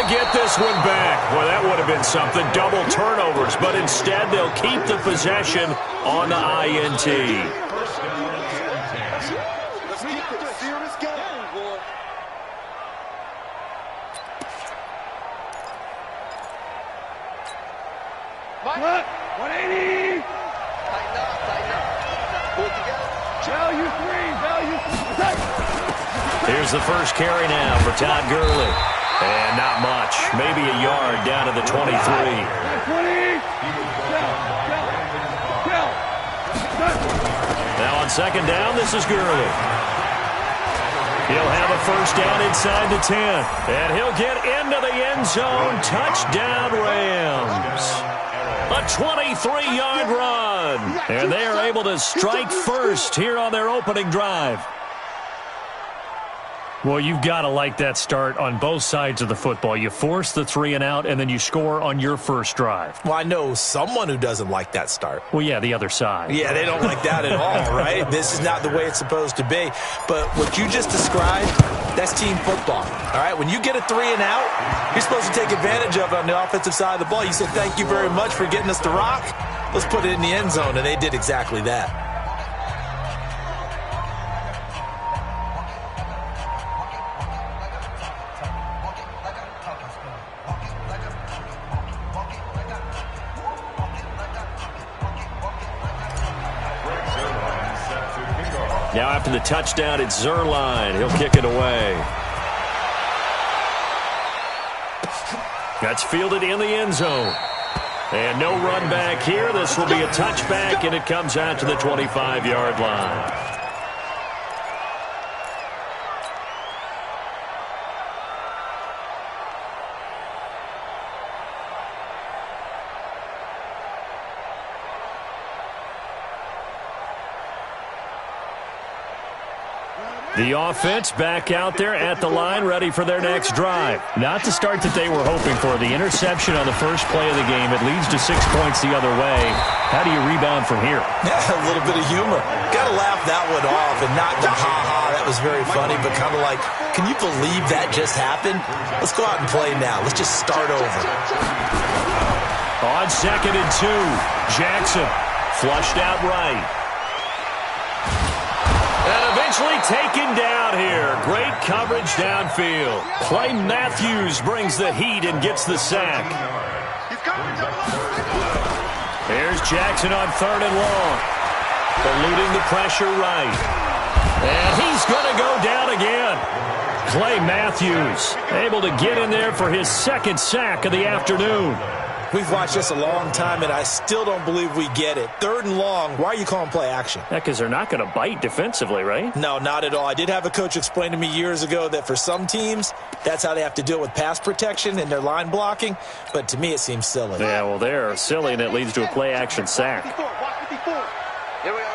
get this one back. Well, that would have been something. Double turnovers, but instead they'll keep the possession on the INT. What? 180! Tighten up. Pull it together. Value three. Here's the first carry now for Todd Gurley. And not much. Maybe a yard down to the 23. 20! Now on second down, this is Gurley. He'll have a first down inside the 10. And he'll get into the end zone. Touchdown, Rams. A 23-yard run. And they are able to strike first here on their opening drive. Well, you've got to like that start on both sides of the football. You force the 3 and out, and then you score on your first drive. Well, I know someone who doesn't like that start. Well, yeah, the other side. Yeah, they don't like that at all, right? This is not the way it's supposed to be. But what you just described, that's team football, all right? When you get a 3 and out, you're supposed to take advantage of it on the offensive side of the ball. You said, thank you very much for getting us to rock. Let's put it in the end zone, and they did exactly that. Now after the touchdown, it's Zerline. He'll kick it away. That's fielded in the end zone. And no run back here. This will be a touchback, and it comes out to the 25-yard line. The offense back out there at the line, ready for their next drive. Not the start that they were hoping for. The interception on the first play of the game. It leads to 6 points the other way. How do you rebound from here? Yeah, a little bit of humor. Got to laugh that one off and not the ha-ha. That was very funny, but kind of like, can you believe that just happened? Let's go out and play now. Let's just start over. On 2nd and 2, Jackson flushed out right. And eventually taken down here. Great coverage downfield. Clay Matthews brings the heat and gets the sack. Here's Jackson on 3rd and long. Eluding the pressure right. And he's going to go down again. Clay Matthews able to get in there for his 2nd sack of the afternoon. We've watched this a long time, and I still don't believe we get it. 3rd and long, why are you calling play action? Yeah, because they're not going to bite defensively, right? No, not at all. I did have a coach explain to me years ago that for some teams, that's how they have to deal with pass protection and their line blocking. But to me, it seems silly. Yeah, well, they're silly, and it leads to a play action sack. Here we go.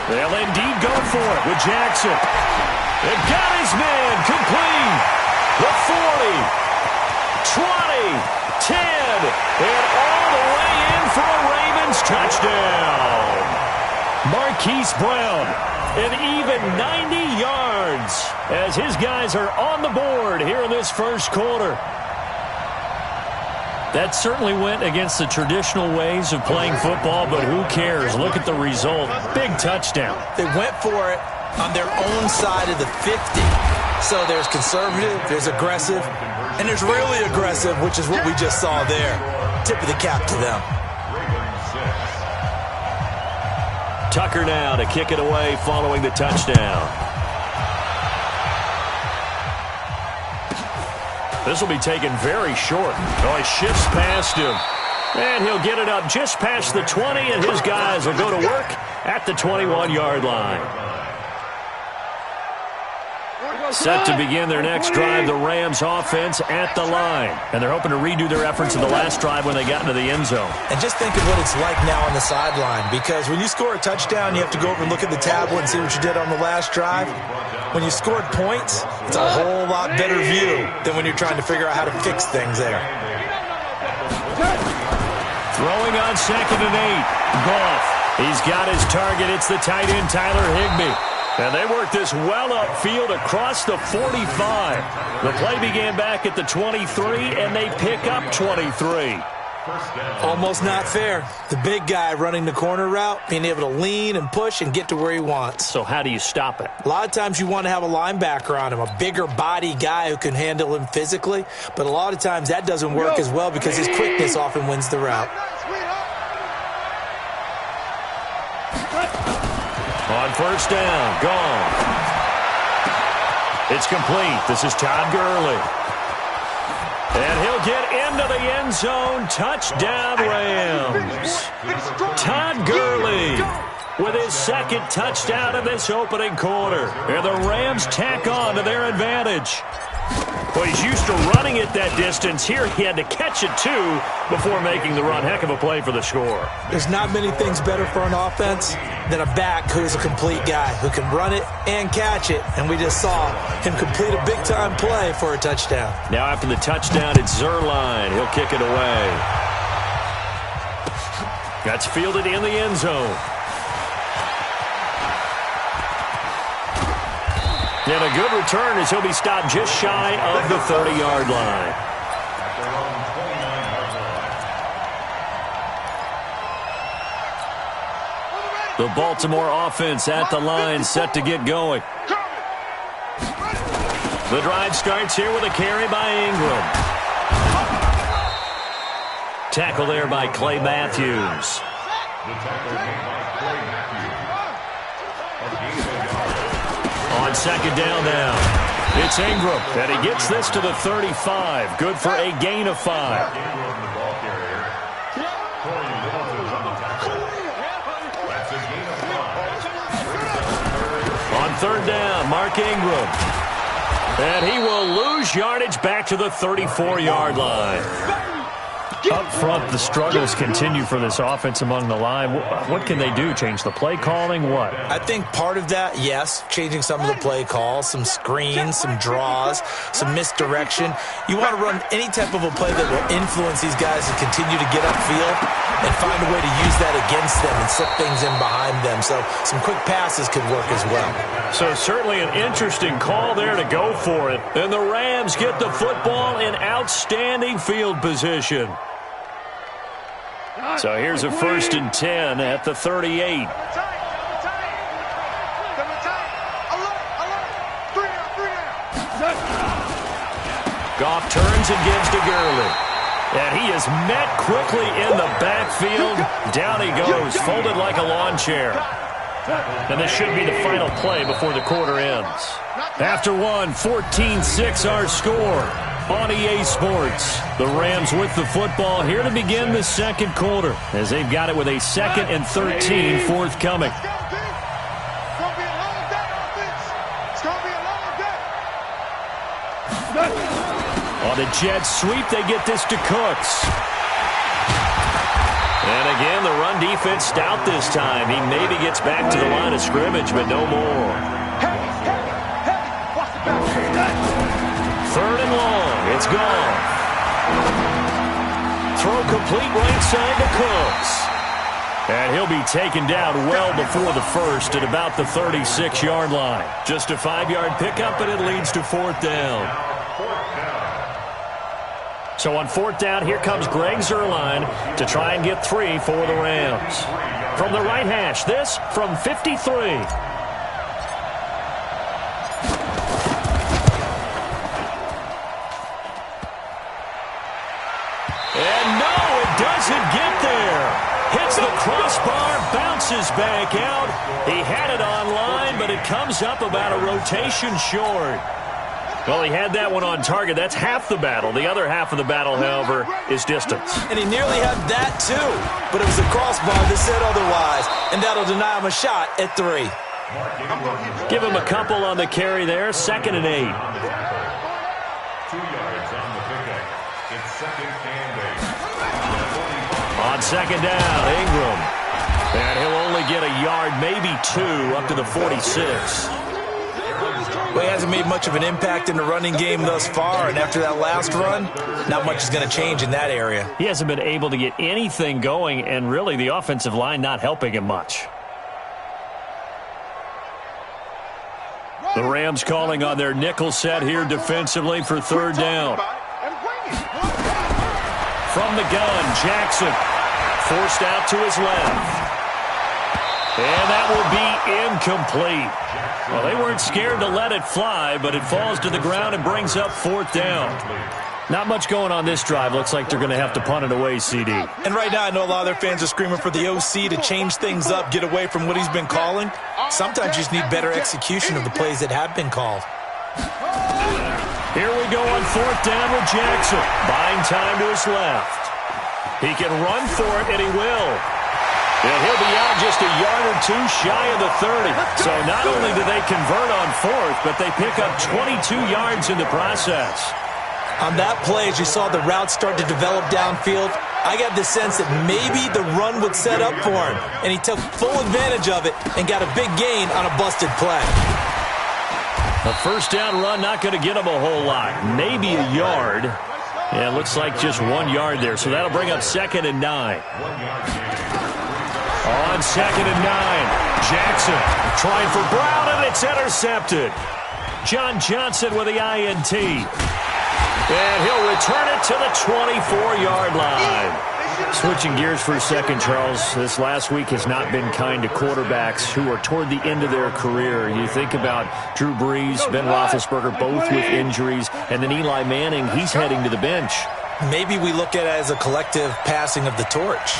They'll indeed go for it with Jackson. They've got his man complete. The 40, 20, 10, and all the way in for a Ravens touchdown. Marquise Brown, an even 90 yards as his guys are on the board here in this first quarter. That certainly went against the traditional ways of playing football, but who cares? Look at the result. Big touchdown. They went for it on their own side of the 50. So there's conservative, there's aggressive, and there's really aggressive, which is what we just saw there. Tip of the cap to them. Tucker now to kick it away following the touchdown. This will be taken very short. Oh, he shifts past him. And he'll get it up just past the 20, and his guys will go to work at the 21-yard line. Set to begin their next drive, the Rams offense at the line. And they're hoping to redo their efforts in the last drive when they got into the end zone. And just think of what it's like now on the sideline, because when you score a touchdown, you have to go over and look at the tablet and see what you did on the last drive. When you scored points, it's a whole lot better view than when you're trying to figure out how to fix things there. Throwing on 2nd and 8. Goff. He's got his target. It's the tight end, Tyler Higbee. And they work this well upfield across the 45. The play began back at the 23, and they pick up 23. Almost not fair. The big guy running the corner route, being able to lean and push and get to where he wants. So how do you stop it? A lot of times you want to have a linebacker on him, a bigger body guy who can handle him physically. But a lot of times that doesn't work as well because his quickness often wins the route. On first down, gone. It's complete. This is Todd Gurley. And he'll get into the end zone. Touchdown, Rams. Todd Gurley with his second touchdown in this opening quarter. And the Rams tack on to their advantage. Well, he's used to running it that distance. Here he had to catch it, too, before making the run. Heck of a play for the score. There's not many things better for an offense than a back who's a complete guy, who can run it and catch it. And we just saw him complete a big-time play for a touchdown. Now after the touchdown, it's Zuerlein. He'll kick it away. That's fielded in the end zone. And a good return as he'll be stopped just shy of the 30-yard line. The Baltimore offense at the line, set to get going. The drive starts here with a carry by Ingram. Tackle there by Clay Matthews. On second down now, it's Ingram, and he gets this to the 35. Good for a gain of 5. On third down, Mark Ingram. And he will lose yardage back to the 34-yard line. Up front, the struggles continue for this offense among the line. What can they do? Change the play calling? What? I think part of that, yes, changing some of the play calls, some screens, some draws, some misdirection. You want to run any type of a play that will influence these guys to continue to get upfield and find a way to use that against them and slip things in behind them. So some quick passes could work as well. So certainly an interesting call there to go for it. And the Rams get the football in outstanding field position. So here's a 1st and 10 at the 38. Goff turns and gives to Gurley. And he is met quickly in the backfield. Down he goes, folded like a lawn chair. And this should be the final play before the quarter ends. After one, 14-6 our score on EA Sports. The Rams with the football here to begin the second quarter as they've got it with a 2nd and 13 forthcoming. On a jet sweep, they get this to Cooks. And again, the run defense stout this time. He maybe gets back to the line of scrimmage, but no more. 3rd and long. It's gone. Throw complete right side to Cooks. And he'll be taken down well before the first at about the 36-yard line. Just a 5-yard pickup, and it leads to 4th down. So on 4th down, here comes Greg Zuerlein to try and get 3 for the Rams. From the right hash, this from 53. Doesn't get there. Hits the crossbar, bounces back out. He had it on line, but it comes up about a rotation short. Well, he had that one on target. That's half the battle. The other half of the battle, however, is distance. And he nearly had that, too. But it was the crossbar that said otherwise, and that'll deny him a shot at 3. Give him a couple on the carry there. 2nd and 8. 2 yards on the pickup. It's 2nd and 8. On 2nd down, Ingram. And he'll only get a yard, maybe 2, up to the 46. Well, he hasn't made much of an impact in the running game thus far, and after that last run, not much is going to change in that area. He hasn't been able to get anything going, and really the offensive line not helping him much. The Rams calling on their nickel set here defensively for third down. From the gun, Jackson forced out to his left. And that will be incomplete. Well, they weren't scared to let it fly, but it falls to the ground and brings up fourth down. Not much going on this drive. Looks like they're going to have to punt it away, CD. And right now I know a lot of their fans are screaming for the OC to change things up, get away from what he's been calling. Sometimes you just need better execution of the plays that have been called. Here we go on fourth down with Jackson. Buying time to his left. He can run for it, and he will. And he'll be out just a yard or two shy of the 30. So not only do they convert on fourth, but they pick up 22 yards in the process. On that play, as you saw the route start to develop downfield, I got the sense that maybe the run would set up for him. And he took full advantage of it and got a big gain on a busted play. A first down run not going to get him a whole lot. Maybe a yard. Yeah, it looks like just 1 yard there. So that'll bring up 2nd and 9. On 2nd and 9, Jackson trying for Brown, and it's intercepted. John Johnson with the INT. And he'll return it to the 24-yard line. Switching gears for a second, Charles. This last week has not been kind to quarterbacks who are toward the end of their career. You think about Drew Brees, Ben Roethlisberger, both with injuries, and then Eli Manning, he's heading to the bench. Maybe we look at it as a collective passing of the torch.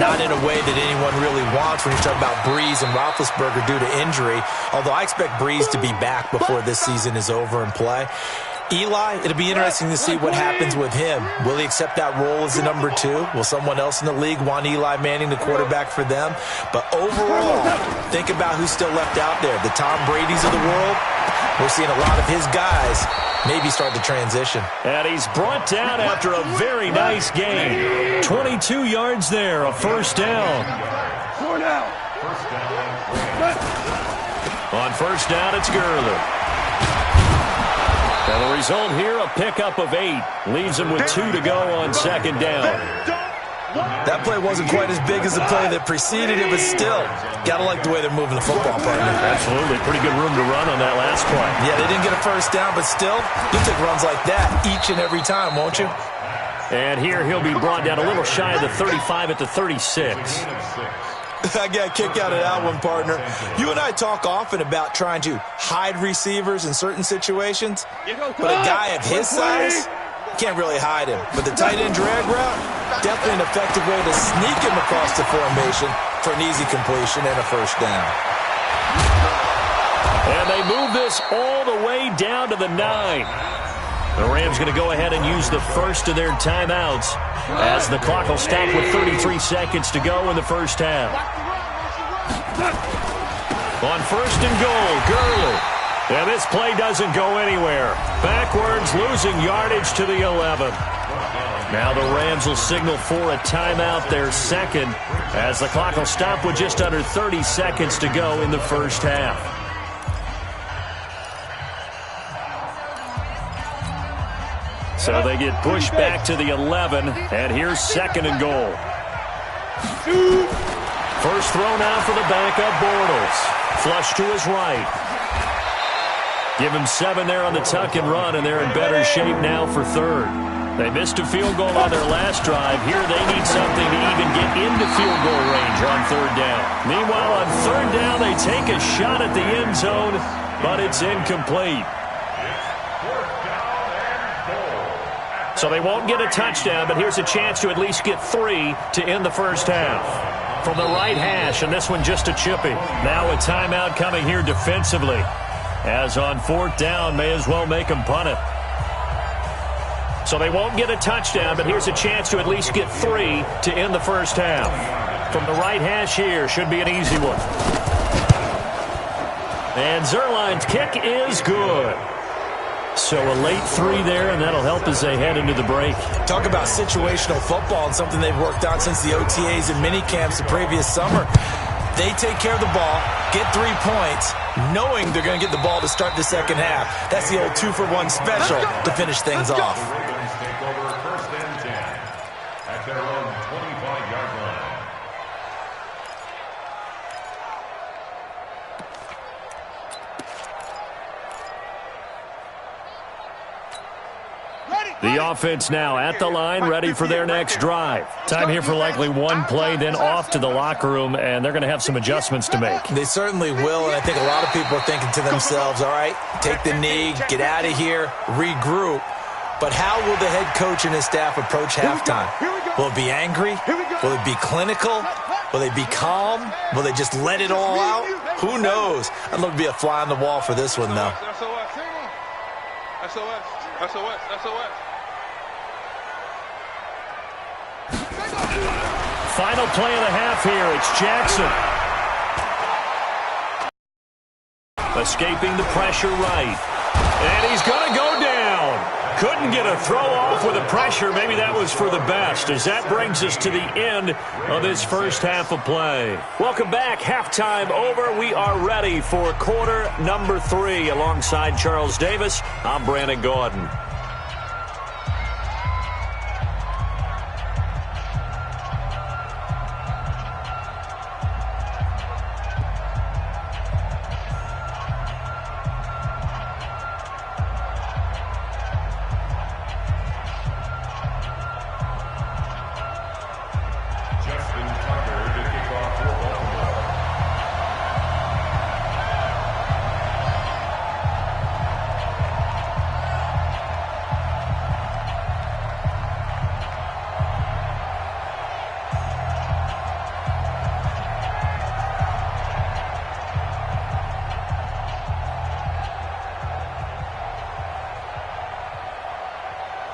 Not in a way that anyone really wants when you talk about Brees and Roethlisberger due to injury, although I expect Brees to be back before this season is over and play. Eli, it'll be interesting to see what happens with him. Will he accept that role as the number 2? Will someone else in the league want Eli Manning to quarterback for them? But overall, think about who's still left out there. The Tom Brady's of the world. We're seeing a lot of his guys maybe start to transition. And he's brought down after a very nice gain. 22 yards there, a first down. On first down, it's Gurley. And the result here, a pickup of 8. Leaves him with 2 to go on second down. That play wasn't quite as big as the play that preceded it, but still, got to like the way they're moving the football, partner. Absolutely. Pretty good room to run on that last play. Yeah, they didn't get a first down, but still, you'll take runs like that each and every time, won't you? And here he'll be brought down a little shy of the 35 at the 36. I got a kick out of that one, partner. You and I talk often about trying to hide receivers in certain situations, but a guy of his size can't really hide him. But the tight end drag route, definitely an effective way to sneak him across the formation for an easy completion and a first down. And they move this all the way down to the 9. The Rams going to go ahead and use the first of their timeouts as the clock will stop with 33 seconds to go in the first half. On first and goal, Gurley. And this play doesn't go anywhere. Backwards, losing yardage to the 11. Now the Rams will signal for a timeout, their second, as the clock will stop with just under 30 seconds to go in the first half. So they get pushed back to the 11, and here's second and goal. First throw now for the backup, Bortles. Flush to his right. Give him 7 there on the tuck and run, and they're in better shape now for third. They missed a field goal on their last drive. Here they need something to even get into field goal range on third down. Meanwhile, on third down, they take a shot at the end zone, but it's incomplete. So they won't get a touchdown, but here's a chance to at least get 3 to end the first half. From the right hash, and this one just a chippy. Now a timeout coming here defensively. As on fourth down, may as well make them punt it. So they won't get a touchdown, but here's a chance to at least get 3 to end the first half. From the right hash here, should be an easy one. And Zerline's kick is good. So a late 3 there, and that'll help as they head into the break. Talk about situational football and something they've worked on since the OTAs and mini camps the previous summer. They take care of the ball, get 3 points, knowing they're going to get the ball to start the second half. That's the old 2-for-1 special to finish things off. Take over first and 10 at their own 25-yard line. The offense now at the line, ready for their next drive. Time here for likely one play, then off to the locker room, and they're going to have some adjustments to make. They certainly will, and I think a lot of people are thinking to themselves, all right, take the knee, get out of here, regroup. But how will the head coach and his staff approach halftime? Will it be angry? Will it be clinical? Will they be calm? Will they just let it all out? Who knows? I'd love to be a fly on the wall for this one, though. SOS. Final play of the half here. It's Jackson. Escaping the pressure right. And he's going to go down. Couldn't get a throw off with the pressure. Maybe that was for the best, as that brings us to the end of this first half of play. Welcome back. Halftime over. We are ready for quarter number 3. Alongside Charles Davis, I'm Brandon Gordon.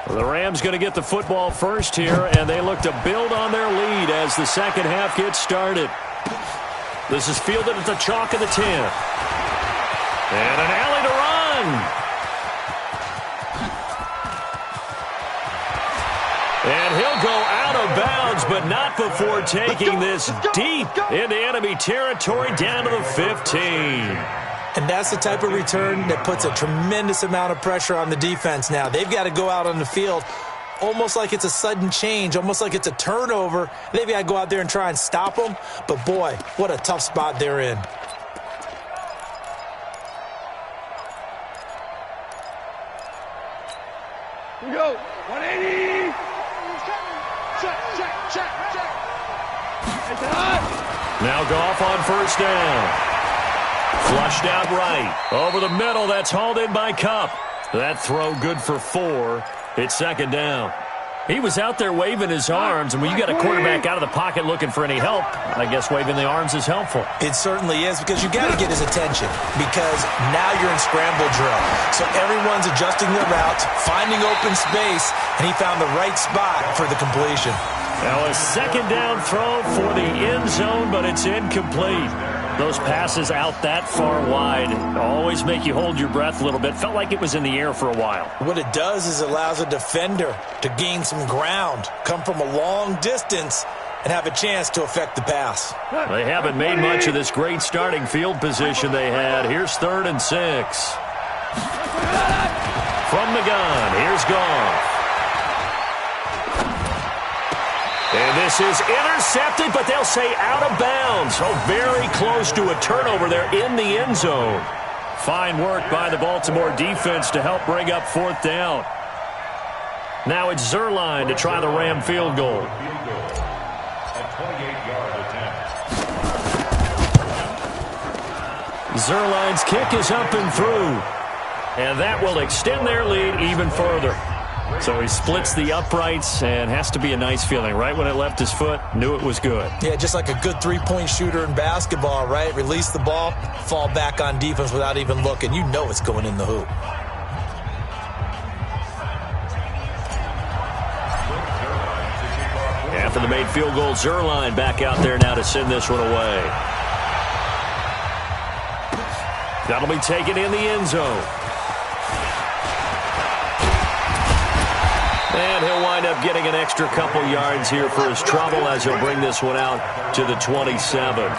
The Rams going to get the football first here, and they look to build on their lead as the second half gets started. This is fielded at the chalk of the 10. And an alley to run. And he'll go out of bounds, but not before taking this deep into enemy territory down to the 15. And that's the type of return that puts a tremendous amount of pressure on the defense now. They've got to go out on the field almost like it's a sudden change, almost like it's a turnover. They've got to go out there and try and stop them. But, boy, what a tough spot they're in. Here we go. 180. Check. Now Goff on first down. Flushed out right. Over the middle, that's hauled in by Kupp. That throw good for 4. It's second down. He was out there waving his arms, and when you got a quarterback out of the pocket looking for any help, I guess waving the arms is helpful. It certainly is, because you got to get his attention, because now you're in scramble drill. So everyone's adjusting their routes, finding open space, and he found the right spot for the completion. Now a second down throw for the end zone, but it's incomplete. Those passes out that far wide always make you hold your breath a little bit. Felt like it was in the air for a while. What it does is it allows a defender to gain some ground, come from a long distance, and have a chance to affect the pass. They haven't made much of this great starting field position they had. Here's 3rd and 6. From the gun, here's Goff. And this is intercepted, but they'll say out of bounds. So very close to a turnover there in the end zone. Fine work by the Baltimore defense to help bring up 4th down. Now it's Zuerlein to try the Ram field goal. A 28-yard attempt. Zuerlein's kick is up and through. And that will extend their lead even further. So he splits the uprights, and has to be a nice feeling. Right when it left his foot, knew it was good. Yeah, just like a good three-point shooter in basketball, right? Release the ball, fall back on defense without even looking. You know it's going in the hoop. After the made field goal, Zuerlein back out there now to send this one away. That'll be taken in the end zone. And he'll wind up getting an extra couple yards here for his trouble as he'll bring this one out to the 27.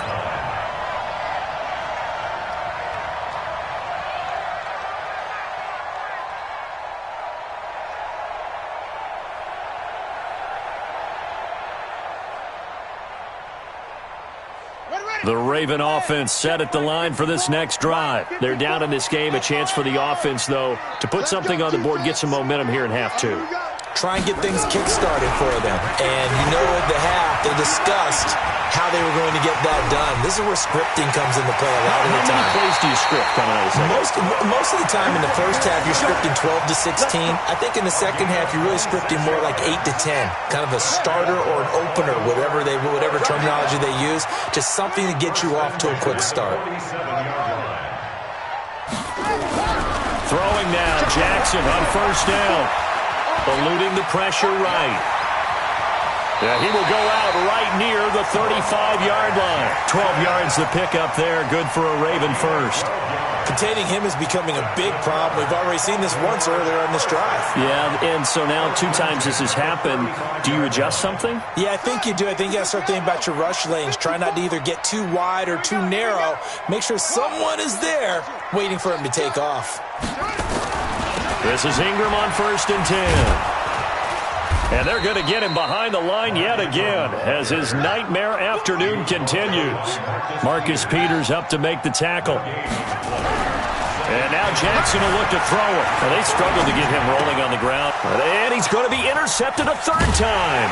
The Raven offense set at the line for this next drive. They're down in this game. A chance for the offense, though, to put something on the board, get some momentum here in half 2. try and get things kick-started for them. And you know at the half, they discussed how they were going to get that done. This is where scripting comes into play a lot of the time. How many plays do you script coming out of the second? Most of the time in the first half, you're scripting 12 to 16. I think in the second half, you're really scripting more like 8 to 10. Kind of a starter or an opener, whatever terminology they use. Just something to get you off to a quick start. Throwing now, Jackson on first down. Eluding the pressure right. Yeah, he will go out right near the 35-yard line. 12 yards the pickup there. Good for a Raven first. Containing him is becoming a big problem. We've already seen this once earlier in this drive. Yeah, and so now 2 times this has happened. Do you adjust something? Yeah, I think you do. I think you got to start thinking about your rush lanes. Try not to either get too wide or too narrow. Make sure someone is there waiting for him to take off. This is Ingram on 1st and 10. And they're going to get him behind the line yet again as his nightmare afternoon continues. Marcus Peters up to make the tackle. And now Jackson will look to throw it. Well, they struggled to get him rolling on the ground. And he's going to be intercepted a 3rd time.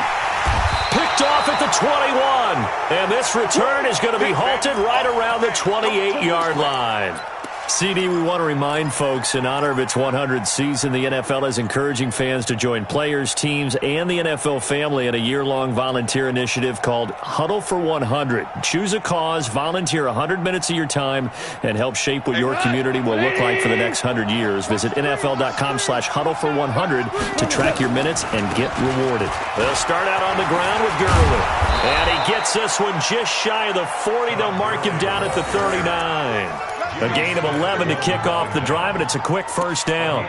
Picked off at the 21. And this return is going to be halted right around the 28-yard line. CD, we want to remind folks, in honor of its 100th season, the NFL is encouraging fans to join players, teams, and the NFL family in a year-long volunteer initiative called Huddle for 100. Choose a cause, volunteer 100 minutes of your time, and help shape what your community will look like for the next 100 years. Visit NFL.com/huddle for 100 to track your minutes and get rewarded. They'll start out on the ground with Gurley. And he gets this one just shy of the 40. They'll mark him down at the 39. A gain of 11 to kick off the drive, and it's a quick first down.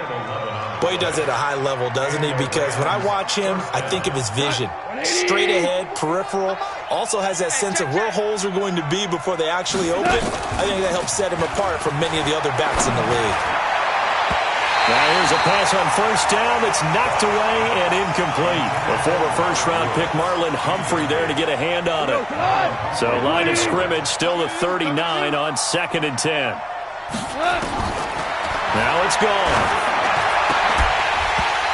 Boy, he does it at a high level, doesn't he? Because when I watch him, I think of his vision. Straight ahead, peripheral. Also has that sense of where holes are going to be before they actually open. I think that helps set him apart from many of the other backs in the league. Now here's a pass on first down that's knocked away and incomplete. The former first-round pick Marlon Humphrey there to get a hand on it. So line of scrimmage still the 39 on 2nd and 10. Now it's gone.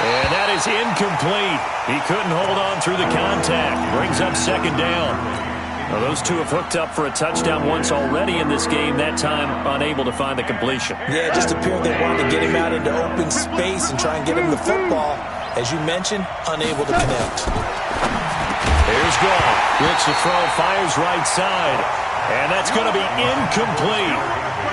And that is incomplete. He couldn't hold on through the contact. Brings up 2nd down. Well, those two have hooked up for a touchdown once already in this game, that time unable to find the completion. Yeah, it just appeared they wanted to get him out into open space and try and get him the football. As you mentioned, unable to connect. Here's Goff. Looks to throw, fires right side. And that's going to be incomplete.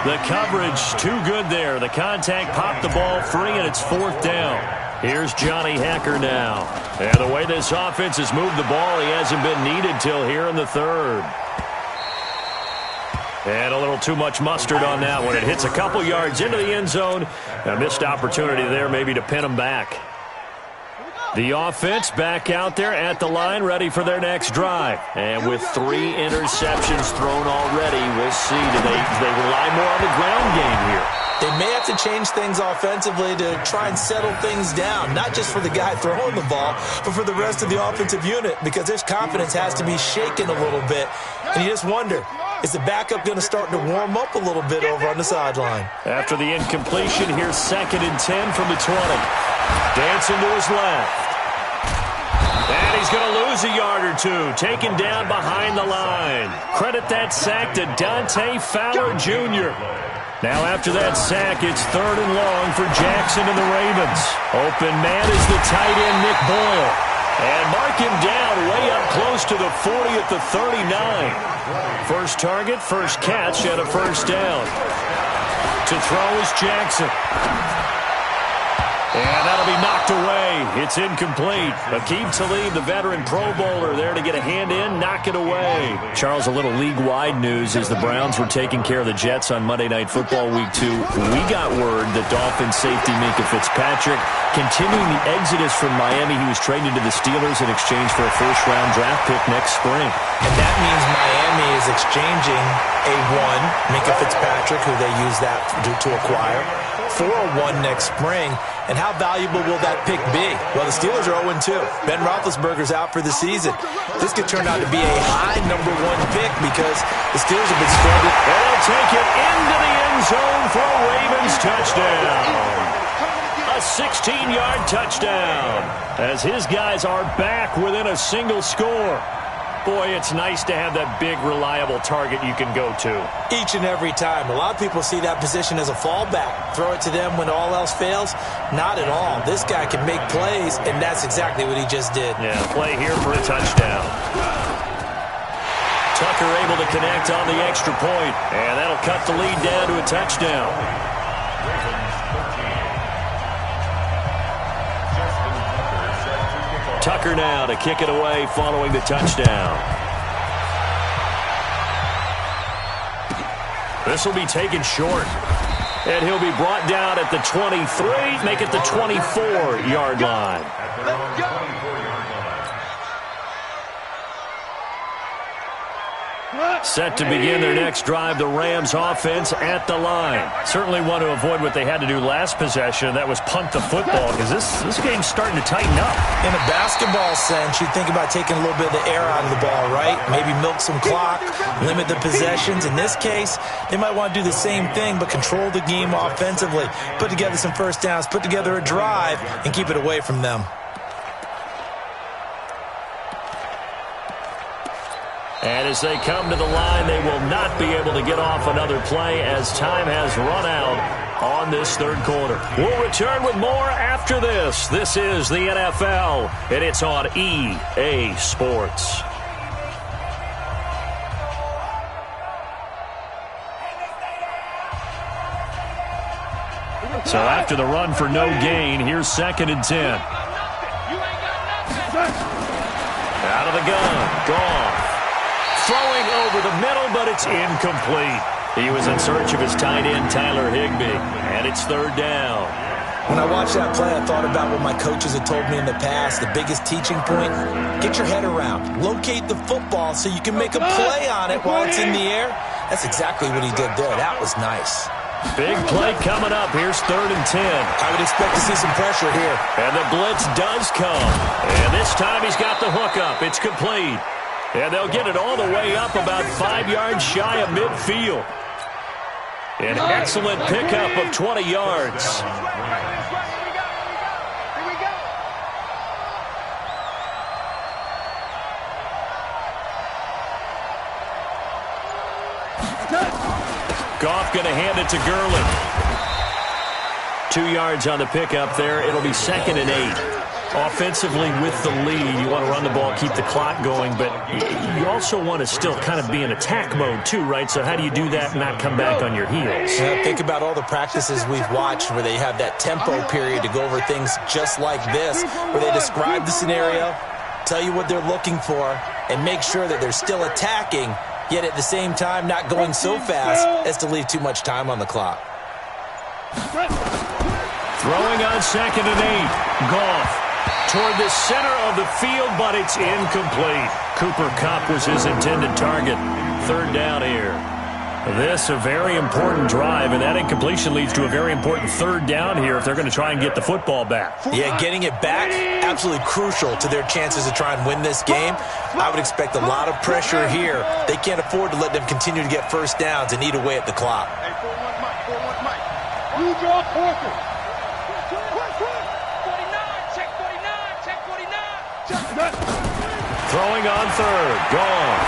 The coverage too good there. The contact popped the ball free, and it's 4th down. Here's Johnny Hacker now. And the way this offense has moved the ball, he hasn't been needed till here in the 3rd. And a little too much mustard on that one. It hits a couple yards into the end zone. A missed opportunity there maybe to pin him back. The offense back out there at the line, ready for their next drive. And with 3 interceptions thrown already, we'll see. Do they rely more on the ground game here? They may have to change things offensively to try and settle things down, not just for the guy throwing the ball, but for the rest of the offensive unit, because their confidence has to be shaken a little bit. And you just wonder, is the backup going to start to warm up a little bit over on the sideline? After the incompletion, here's 2nd and 10 from the 20. Dancing to his left. And he's going to lose a yard or 2, taken down behind the line. Credit that sack to Dante Fowler Jr. Now after that sack, it's 3rd and long for Jackson and the Ravens. Open man is the tight end, Nick Boyle. And mark him down way up close to the 40 at the 39. First target, first catch, and a first down. To throw is Jackson. And that'll be knocked away. It's incomplete. Aqib Talib, the veteran Pro Bowler, there to get a hand in, knock it away. Charles, a little league-wide news as the Browns were taking care of the Jets on Monday Night Football Week 2. We got word that Dolphins safety Minkah Fitzpatrick continuing the exodus from Miami. He was traded to the Steelers in exchange for a first-round draft pick next spring. And that means Miami is exchanging a 1, Minkah Fitzpatrick, who they use that to acquire, for a 1 next spring. And how valuable will that pick be? Well, the Steelers are 0-2. Ben Roethlisberger's out for the season. This could turn out to be a high number 1 pick because the Steelers have been stranded. They'll take it into the end zone for a Ravens touchdown. A 16-yard touchdown as his guys are back within a single score. Boy, it's nice to have that big, reliable target you can go to. Each and every time. A lot of people see that position as a fallback. Throw it to them when all else fails. Not at all. This guy can make plays, and that's exactly what he just did. Yeah, play here for a touchdown. Tucker able to connect on the extra point, and that'll cut the lead down to a touchdown. Tucker now to kick it away following the touchdown. This will be taken short. And he'll be brought down at the 23, make it the 24-yard line. Set to begin their next drive, the Rams offense at the line. Certainly want to avoid what they had to do last possession. That was punt the football, because this game's starting to tighten up. In a basketball sense, you think about taking a little bit of the air out of the ball, right? Maybe milk some clock, limit the possessions. In this case, they might want to do the same thing, but control the game offensively. Put together some first downs, put together a drive, and keep it away from them. And as they come to the line, they will not be able to get off another play as time has run out on this third quarter. We'll return with more after this. This is the NFL, and it's on EA Sports. So after the run for no gain, here's 2nd and 10. Out of the gun, Goff. Throwing over the middle, but it's incomplete. He was in search of his tight end, Tyler Higbee, and it's 3rd down. When I watched that play, I thought about what my coaches had told me in the past. The biggest teaching point, get your head around. Locate the football so you can make a play on it while it's in the air. That's exactly what he did there. That was nice. Big play coming up. Here's 3rd and 10. I would expect to see some pressure here. And the blitz does come. And this time he's got the hook up. It's complete. And they'll get it all the way up about 5 yards shy of midfield. An excellent pickup of 20 yards. Goff going to hand it to Gurley. 2 yards on the pickup there. It'll be 2nd and 8. Offensively with the lead, you want to run the ball, keep the clock going, but you also want to still kind of be in attack mode too, right? So how do you do that and not come back on your heels? Yeah, think about all the practices we've watched where they have that tempo period to go over things just like this, where they describe the scenario, tell you what they're looking for, and make sure that they're still attacking, yet at the same time not going so fast as to leave too much time on the clock. Throwing on 2nd and 8. Goff toward the center of the field, but it's incomplete. Cooper Kupp was his intended target. 3rd down here. This a very important drive, and that incompletion leads to a very important 3rd down here if they're going to try and get the football back. Yeah, getting it back, absolutely crucial to their chances to try and win this game. I would expect a lot of pressure here. They can't afford to let them continue to get first downs and eat away at the clock. Hey, 4-1 Mike, 4-1 Mike. You draw Parker. Throwing on 3rd. Gone.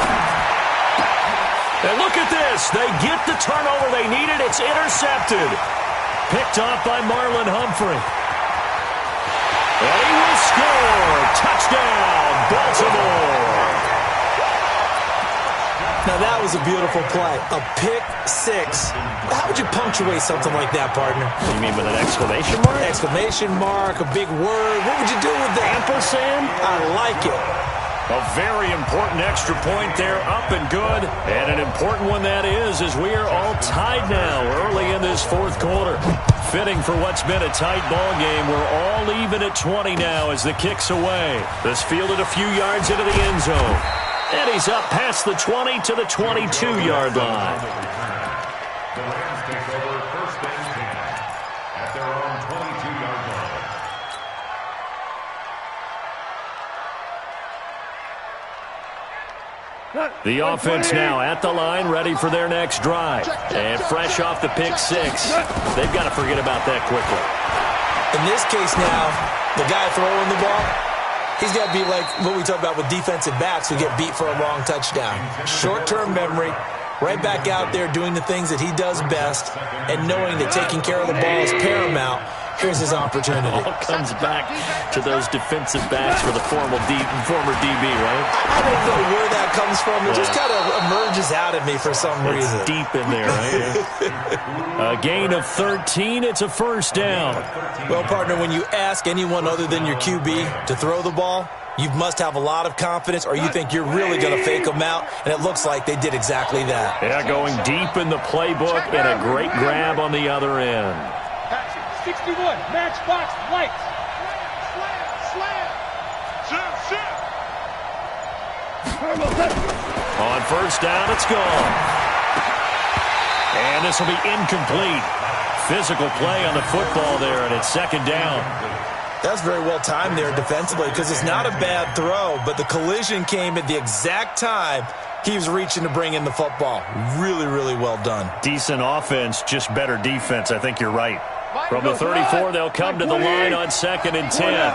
And look at this. They get the turnover they needed. It's intercepted. Picked off by Marlon Humphrey. And he will score. Touchdown, Baltimore. Now that was a beautiful play. A pick 6. How would you punctuate something like that, partner? You mean with an exclamation mark? Exclamation mark, a big word. What would you do with that? Ampersand? I like it. A very important extra point there, up and good. And an important one that is, as we are all tied now early in this 4th quarter. Fitting for what's been a tight ball game. We're all even at 20 now as the kick's away. This fielded a few yards into the end zone. And he's up past the 20 to the 22-yard line. The Rams take over 1st and 10 at their own 22-yard line. The offense now at the line, ready for their next drive. And fresh off the pick 6. They've got to forget about that quickly. In this case now, the guy throwing the ball, he's got to be like what we talk about with defensive backs who get beat for a long touchdown. Short-term memory, right back out there doing the things that he does best, and knowing that taking care of the ball is paramount. Here's his opportunity. All comes back to those defensive backs for the former DB, right? I don't know where that comes from. It just kind of emerges out of me for some reason. It's deep in there, right? A gain of 13. It's a first down. Well, partner, when you ask anyone other than your QB to throw the ball, you must have a lot of confidence, or you think you're really going to fake them out, and it looks like they did exactly that. Yeah, going deep in the playbook, and a great grab on the other end. 61, matchbox, lights. On first down, it's gone. And this will be incomplete. Physical play on the football there, and it's second down. That's very well timed there defensively, because it's not a bad throw, but the collision came at the exact time he was reaching to bring in the football. Really, really well done. Decent offense, just better defense. I think you're right. From the 34, they'll come to the line on 2nd and 10.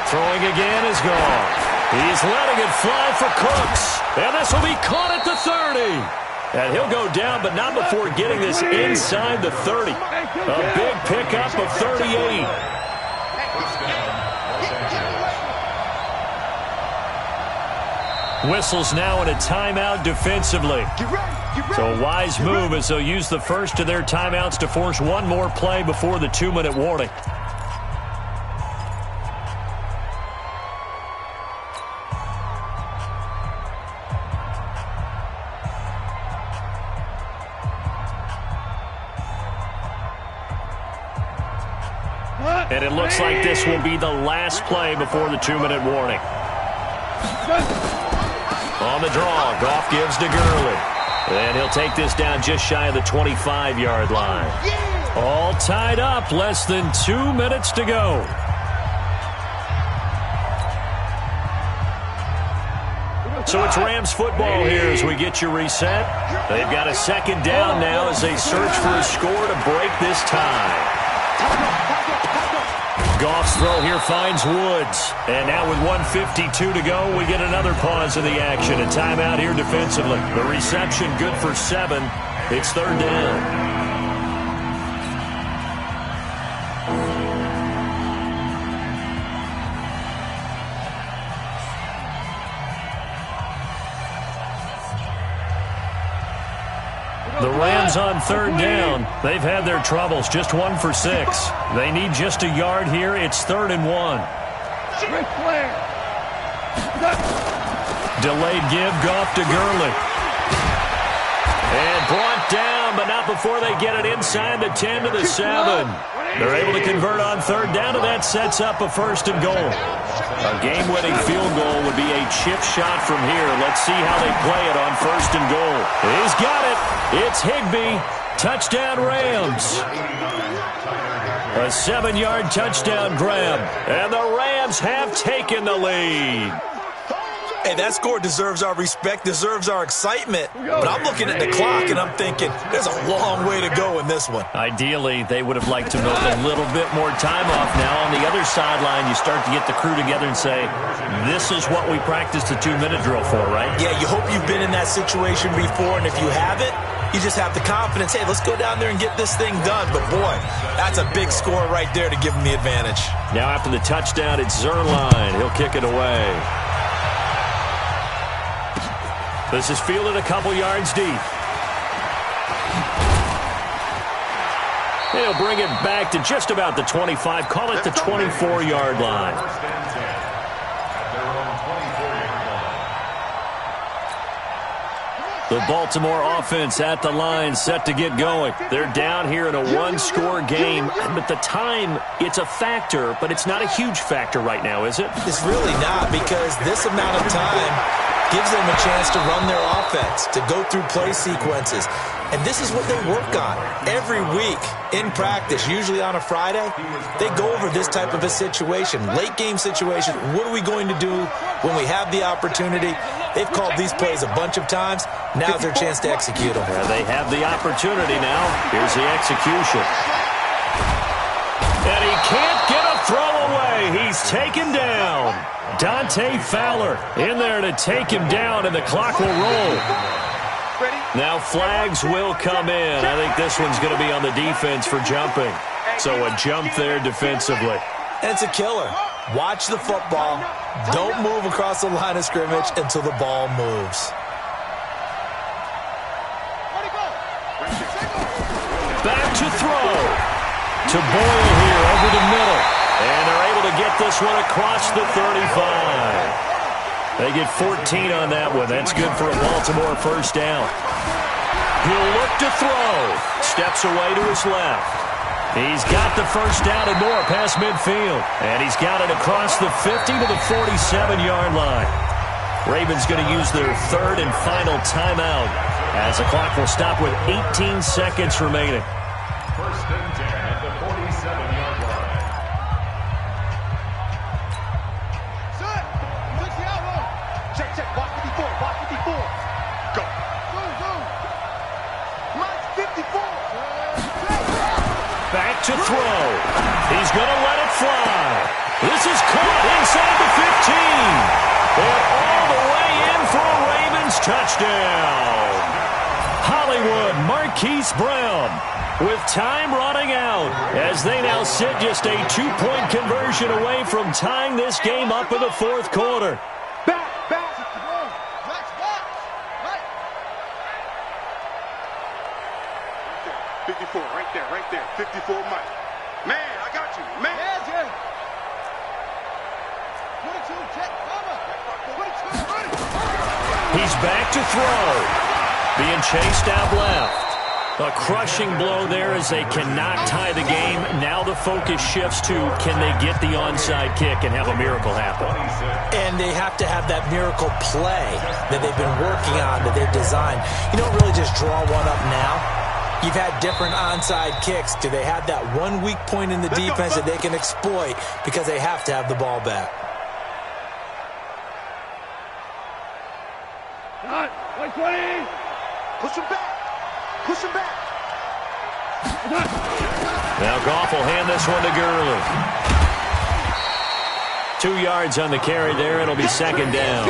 Throwing again is gone. He's letting it fly for Cooks. And this will be caught at the 30. And he'll go down, but not before getting this inside the 30. A big pickup of 38. Whistles now in a timeout defensively. So a wise move as they'll use the first of their timeouts to force one more play before the 2-minute warning. And it looks like this will be the last play before the 2-minute warning. On the draw, Goff gives to Gurley. And he'll take this down just shy of the 25-yard line. All tied up, less than 2 minutes to go. So it's Rams football here as we get you reset. They've got a second down now as they search for a score to break this tie. Goff's throw here finds Woods. And now with 1:52 to go, we get another pause in the action. A timeout here defensively. The reception good for 7. It's third down. The Rams on third down. They've had their troubles. Just 1 for 6. They need just a yard here. It's 3rd and 1. Delayed give. Goff to Gurley. And brought down, but not before they get it inside the 10 to the 7. They're able to convert on third down, and that sets up a 1st and goal. A game-winning field goal would be a chip shot from here. Let's see how they play it on 1st and goal. He's got it. It's Higbee. Touchdown Rams. A 7-yard touchdown grab. And the Rams have taken the lead. Hey, that score deserves our respect, deserves our excitement. But I'm looking at the clock, and I'm thinking there's a long way to go in this one. Ideally, they would have liked to milk a little bit more time off. Now, on the other sideline, you start to get the crew together and say, this is what we practiced the 2-minute drill for, right? Yeah, you hope you've been in that situation before, and if you haven't, you just have the confidence, hey, let's go down there and get this thing done. But, boy, that's a big score right there to give them the advantage. Now, after the touchdown, it's Zerline. He'll kick it away. This is fielded a couple yards deep. He'll bring it back to just about the 25. Call it the 24-yard line. The Baltimore offense at the line, set to get going. They're down here in a 1-score game, but the time, it's a factor, but it's not a huge factor right now, is it? It's really not, because this amount of time gives them a chance to run their offense, to go through play sequences. And this is what they work on every week in practice, usually on a Friday. They go over this type of a situation, late game situation. What are we going to do when we have the opportunity? They've called these plays a bunch of times. Now's their chance to execute them. Yeah, they have the opportunity now. Here's the execution. And he can't get a throw away. He's taken down. Dante Fowler in there to take him down, and the clock will roll. Now flags will come in. I think this one's going to be on the defense for jumping. So a jump there defensively. And it's a killer. Watch the football. Don't move across the line of scrimmage until the ball moves. Back to throw. To Boyle here over the middle. And they're able to get this one across the 35. They get 14 on that one. That's good for a Baltimore first down. He'll look to throw. Steps away to his left. He's got the first down and more past midfield. And he's got it across the 50 to the 47-yard line. Ravens going to use their third and final timeout as the clock will stop with 18 seconds remaining. First and 10 at the 47-yard line. Set. Touch the outlaw. Check, check. Box 54. Box 54. Go. Zoom, zoom. Mike's 54. Back to throw. He's going to let it fly. This is caught inside the 15. And all the way in for a Ravens touchdown. Hollywood Marquise Brown with time running out as they now sit just a 2-point conversion away from tying this game up in the fourth quarter. Back, back. Flex, flex. Right. 54, right there, right there. 54, Mike. Man, I got you. Man. Yeah, Jay. 22, check. Mama. 22, ready. He's back to throw. Being chased out left. A crushing blow there as they cannot tie the game. Now the focus shifts to can they get the onside kick and have a miracle happen. And they have to have that miracle play that they've been working on, that they've designed. You don't really just draw one up now. You've had different onside kicks. Do they have that one weak point in the defense that they can exploit because they have to have the ball back? Got 120. Push him back. Push him back. Now Goff will hand this one to Gurley. 2 yards on the carry there. It'll be second down.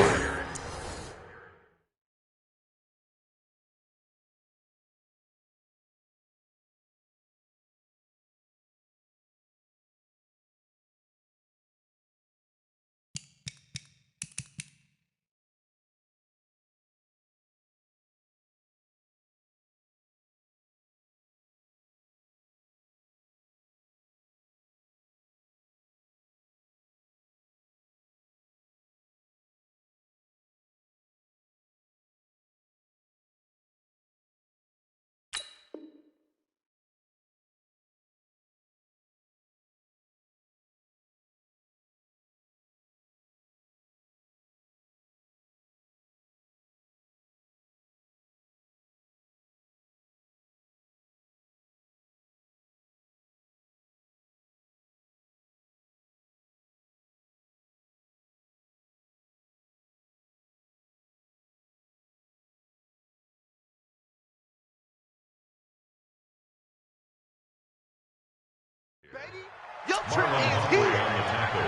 Marlon Humphrey on the tackle.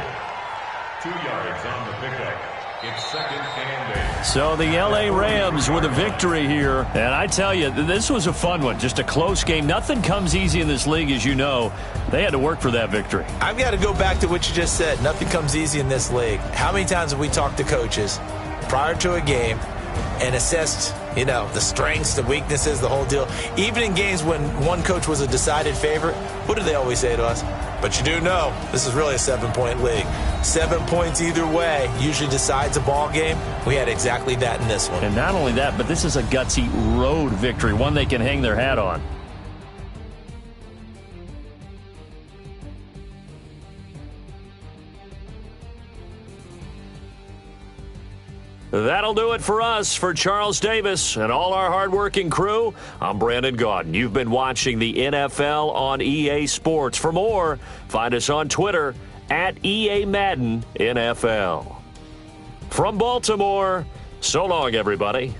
2 yards on the pickup. It's second and 8. So the L.A. Rams with a victory here. And I tell you, this was a fun one. Just a close game. Nothing comes easy in this league, as you know. They had to work for that victory. I've got to go back to what you just said. Nothing comes easy in this league. How many times have we talked to coaches prior to a game and assessed, the strengths, the weaknesses, the whole deal? Even in games when one coach was a decided favorite, what do they always say to us? But you do know this is really a 7-point league. 7 points either way usually decides a ball game. We had exactly that in this one. And not only that, but this is a gutsy road victory, one they can hang their hat on. That'll do it for us. For Charles Davis and all our hardworking crew, I'm Brandon Gaudin. You've been watching the NFL on EA Sports. For more, find us on Twitter @EA Madden NFL. From Baltimore, So long, everybody.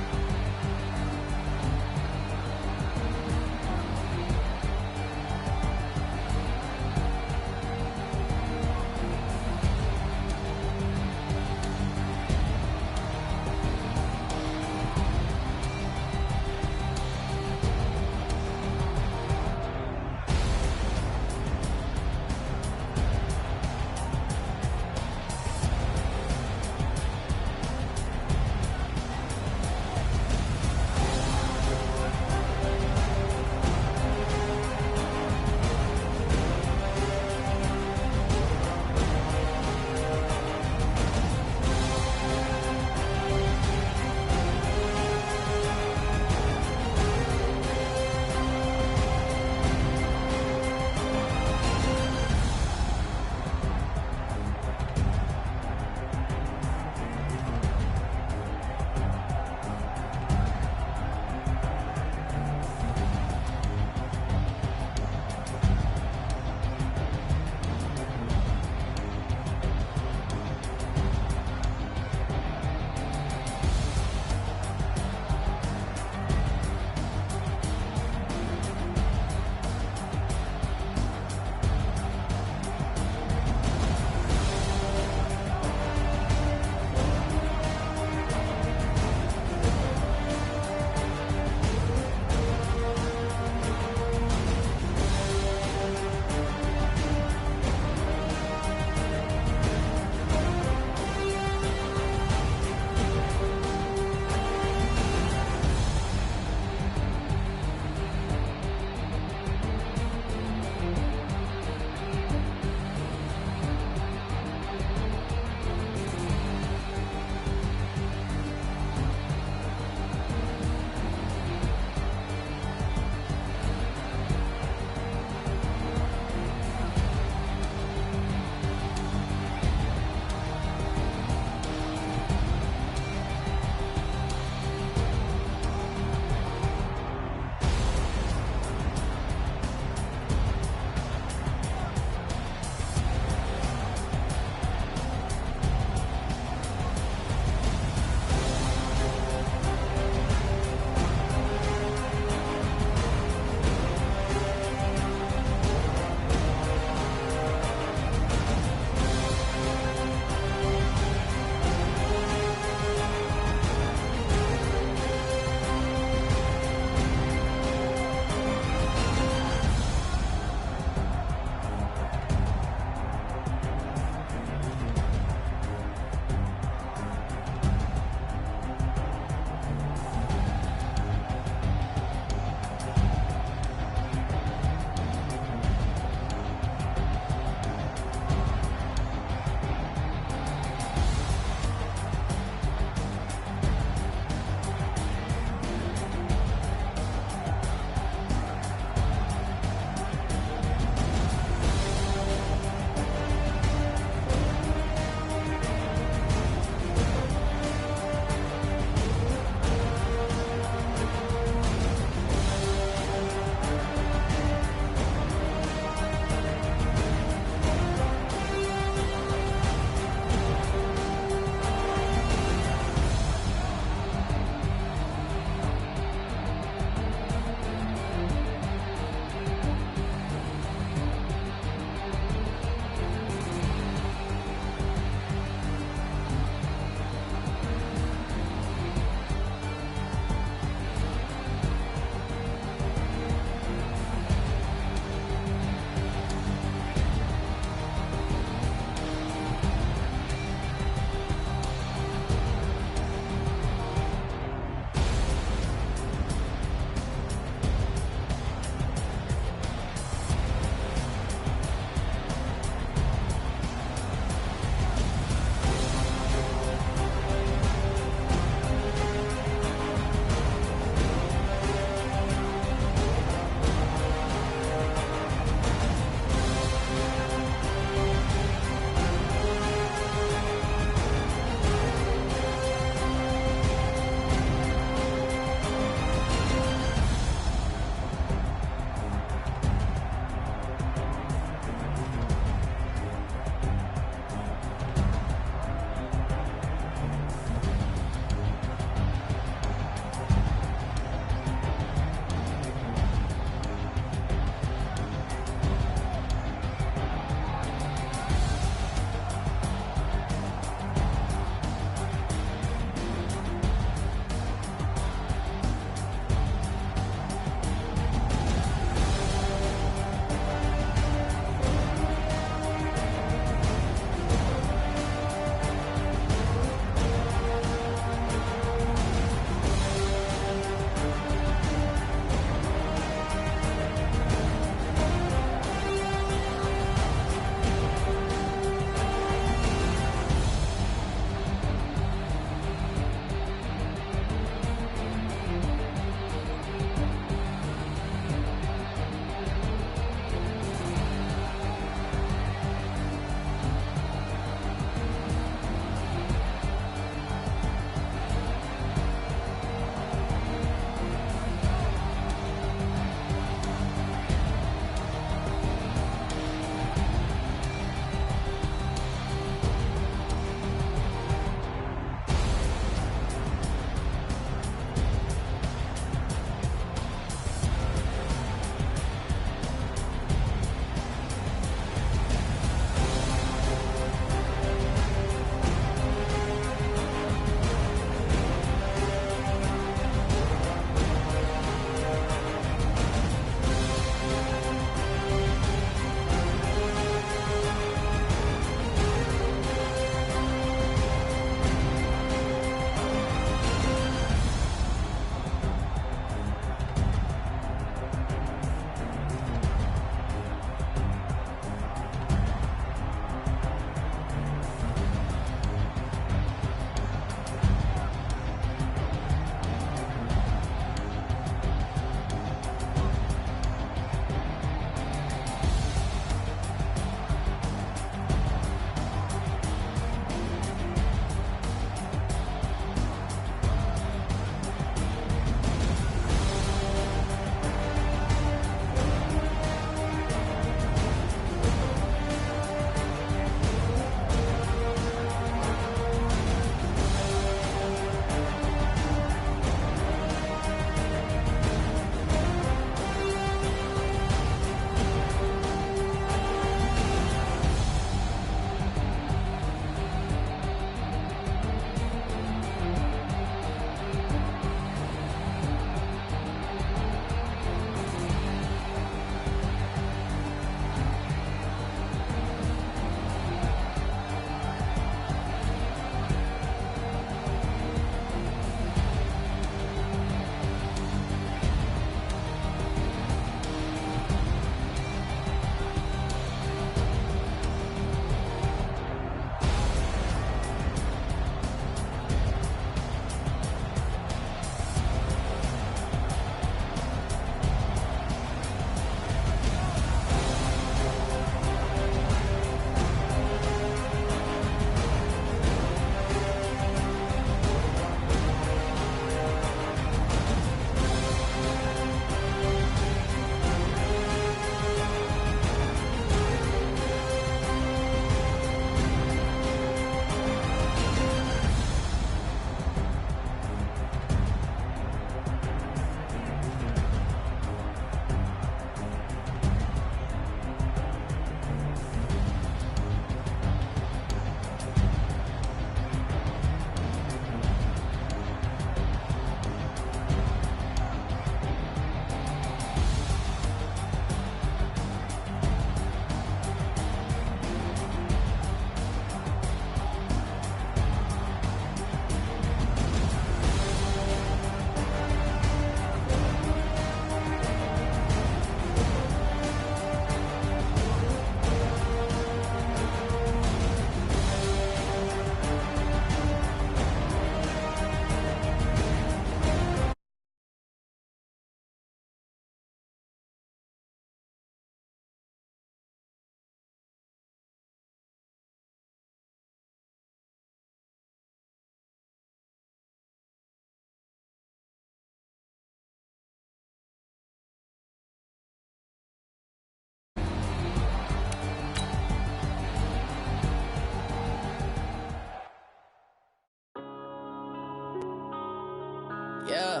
Yeah.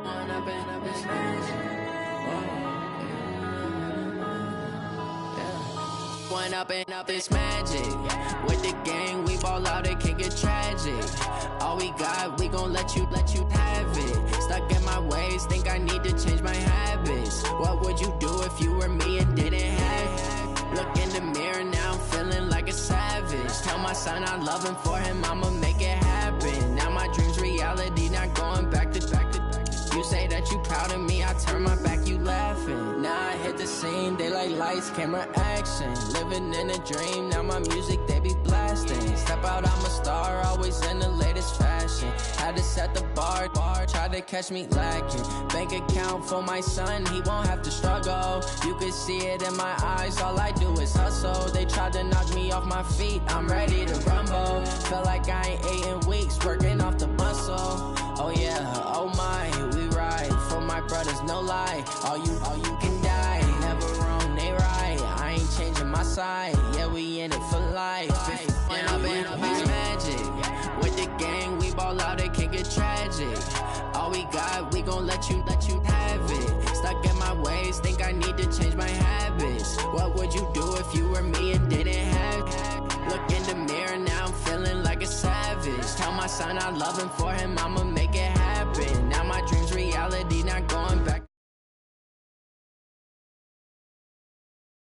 When I've been up this When up and up it's magic. With the gang, we ball out, it can get tragic. All we got, we gon' let you have it. Stuck in my ways, think I need to change my habits. What would you do if you were me and didn't have it? Look in the mirror, now I'm feeling like a savage. Tell my son I love him, for him I'ma make it happen. Now my dream's reality, not going back to. You say that you proud of me, I turn my back, you laughing. Now I hit the scene, they like lights, camera, action. Living in a dream, now my music, they be blasting. Step out, I'm a star, always in the latest fashion. Had to set the bar, try to catch me lacking. Bank account for my son, he won't have to struggle. You can see it in my eyes, all I do is hustle. They tried to knock me off my feet, I'm ready to rumble. Feel like I ain't ate in weeks, working off the muscle. Oh yeah, oh my, we ride for my brothers, no lie. All you can die, never wrong, they right. I ain't changing my side, yeah, we in it for life. When I've been up, it's magic. With the gang, we ball out, it can get tragic. All we got, we gon' let you have it. Stuck in my ways, think I need to change my habits. What would you do if you were me and didn't have it? Look in the mirror, now I'm feeling like a savage. Tell my son I love him, for him I'ma make